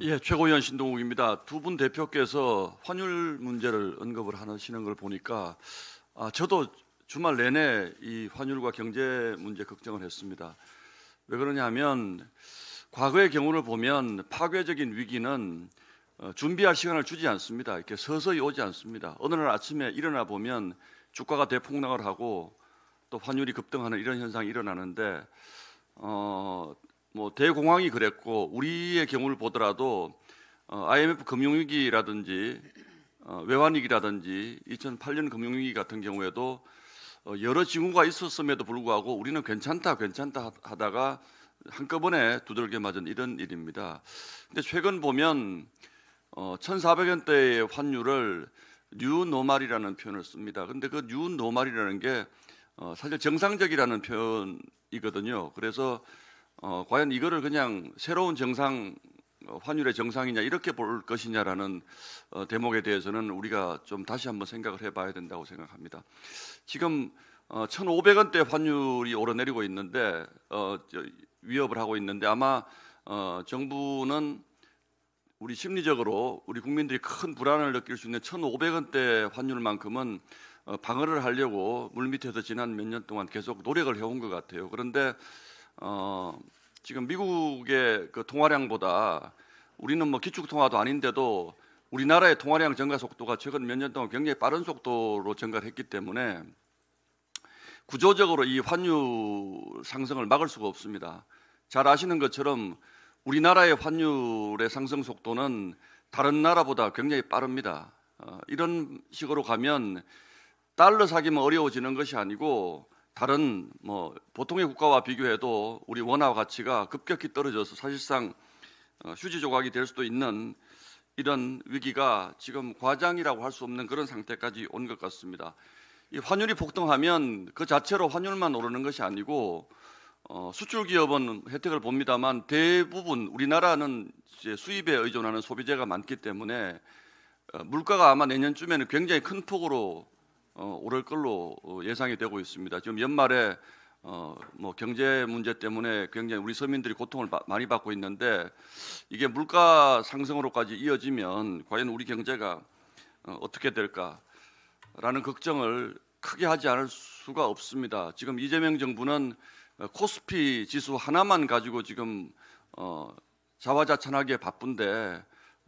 예, 최고위원 신동욱입니다. 두 분 대표께서 환율 문제를 언급을 하시는 걸 보니까 저도 주말 내내 이 환율과 경제 문제 걱정을 했습니다. 왜 그러냐면 과거의 경우를 보면 파괴적인 위기는 준비할 시간을 주지 않습니다. 이렇게 서서히 오지 않습니다. 어느 날 아침에 일어나 보면 주가가 대폭락을 하고 또 환율이 급등하는 이런 현상이 일어나는데 뭐 대공황이 그랬고 우리의 경우를 보더라도 IMF 금융위기라든지 외환위기라든지 2008년 금융위기 같은 경우에도 여러 징후가 있었음에도 불구하고 우리는 괜찮다 하다가 한꺼번에 두들겨 맞은 이런 일입니다. 근데 최근 보면 1,400원대의 환율을 뉴노멀이라는 표현을 씁니다. 근데 그 뉴노멀이라는 게 사실 정상적이라는 표현이거든요. 그래서 과연 이거를 그냥 새로운 정상, 환율의 정상이냐 이렇게 볼 것이냐라는 대목에 대해서는 우리가 좀 다시 한번 생각을 해봐야 된다고 생각합니다. 지금 1,500원대 환율이 오르내리고 있는데 위협을 하고 있는데 아마 정부는 우리 심리적으로 우리 국민들이 큰 불안을 느낄 수 있는 1,500원대 환율만큼은 방어를 하려고 물밑에서 지난 몇 년 동안 계속 노력을 해온 것 같아요. 그런데 지금 미국의 그 통화량보다 우리는 뭐 기축 통화도 아닌데도 우리나라의 통화량 증가 속도가 최근 몇 년 동안 굉장히 빠른 속도로 증가를 했기 때문에 구조적으로 이 환율 상승을 막을 수가 없습니다. 잘 아시는 것처럼 우리나라의 환율의 상승 속도는 다른 나라보다 굉장히 빠릅니다. 이런 식으로 가면 달러 사기만 어려워지는 것이 아니고 다른 뭐 보통의 국가와 비교해도 우리 원화 가치가 급격히 떨어져서 사실상 휴지 조각이 될 수도 있는 이런 위기가 지금 과장이라고 할 수 없는 그런 상태까지 온 것 같습니다. 이 환율이 폭등하면 그 자체로 환율만 오르는 것이 아니고 수출 기업은 혜택을 봅니다만 대부분 우리나라는 이제 수입에 의존하는 소비재가 많기 때문에 물가가 아마 내년쯤에는 굉장히 큰 폭으로 오를 걸로 예상이 되고 있습니다. 지금 연말에 뭐 경제 문제 때문에 굉장히 우리 서민들이 고통을 많이 받고 있는데 이게 물가 상승으로까지 이어지면 과연 우리 경제가 어떻게 될까라는 걱정을 크게 하지 않을 수가 없습니다. 지금 이재명 정부는 코스피 지수 하나만 가지고 지금 자화자찬하기에 바쁜데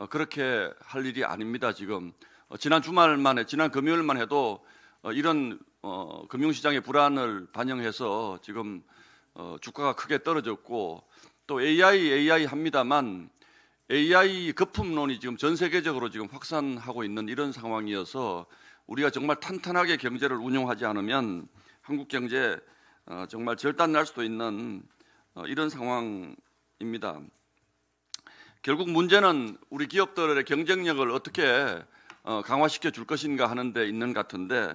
그렇게 할 일이 아닙니다. 지금 지난 주말만에 지난 금요일만 해도 이런 금융시장의 불안을 반영해서 지금 주가가 크게 떨어졌고 또 AI 합니다만 AI 거품론이 지금 전 세계적으로 지금 확산하고 있는 이런 상황이어서 우리가 정말 탄탄하게 경제를 운용하지 않으면 한국 경제 정말 절단 날 수도 있는 이런 상황입니다. 결국 문제는 우리 기업들의 경쟁력을 어떻게 강화시켜 줄 것인가 하는 데 있는 것 같은데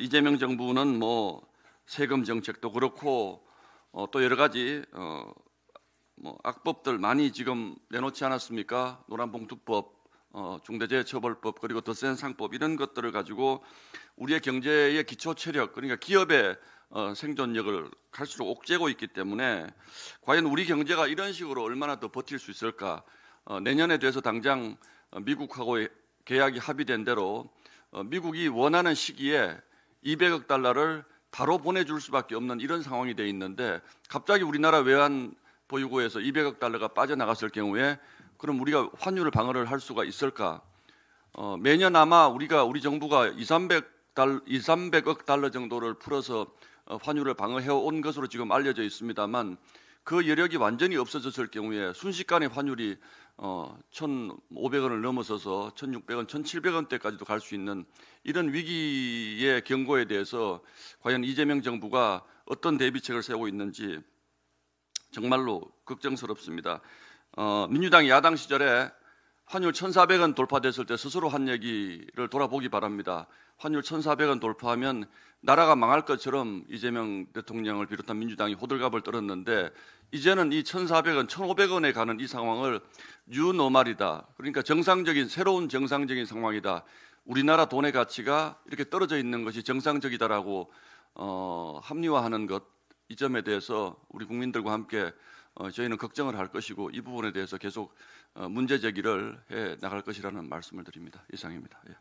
이재명 정부는 뭐 세금 정책도 그렇고 또 여러 가지 뭐 악법들 많이 지금 내놓지 않았습니까? 노란봉투법, 중대재해처벌법 그리고 더 센 상법 이런 것들을 가지고 우리의 경제의 기초 체력 그러니까 기업의 생존력을 갈수록 옥죄고 있기 때문에 과연 우리 경제가 이런 식으로 얼마나 더 버틸 수 있을까? 내년에 대해서 당장 미국하고 계약이 합의된 대로 미국이 원하는 시기에 200억 달러를 바로 보내줄 수밖에 없는 이런 상황이 돼 있는데 갑자기 우리나라 외환 보유고에서 200억 달러가 빠져나갔을 경우에 그럼 우리가 환율을 방어를 할 수가 있을까? 매년 아마 우리 정부가 200억 달러 정도를 풀어서 환율을 방어해 온 것으로 지금 알려져 있습니다만 그 여력이 완전히 없어졌을 경우에 순식간에 환율이 1,500원을 넘어서서 1,600원, 1,700원대까지도 갈 수 있는 이런 위기의 경고에 대해서 과연 이재명 정부가 어떤 대비책을 세우고 있는지 정말로 걱정스럽습니다. 민주당이 야당 시절에 환율 1,400원 돌파됐을 때 스스로 한 얘기를 돌아보기 바랍니다. 환율 1,400원 돌파하면 나라가 망할 것처럼 이재명 대통령을 비롯한 민주당이 호들갑을 떨었는데 이제는 이 1,400원, 1,500원에 가는 이 상황을 뉴노멀이다. 그러니까 새로운 정상적인 상황이다. 우리나라 돈의 가치가 이렇게 떨어져 있는 것이 정상적이다라고 합리화하는 것, 이 점에 대해서 우리 국민들과 함께 저희는 걱정을 할 것이고 이 부분에 대해서 계속 문제 제기를 해 나갈 것이라는 말씀을 드립니다. 이상입니다. 예.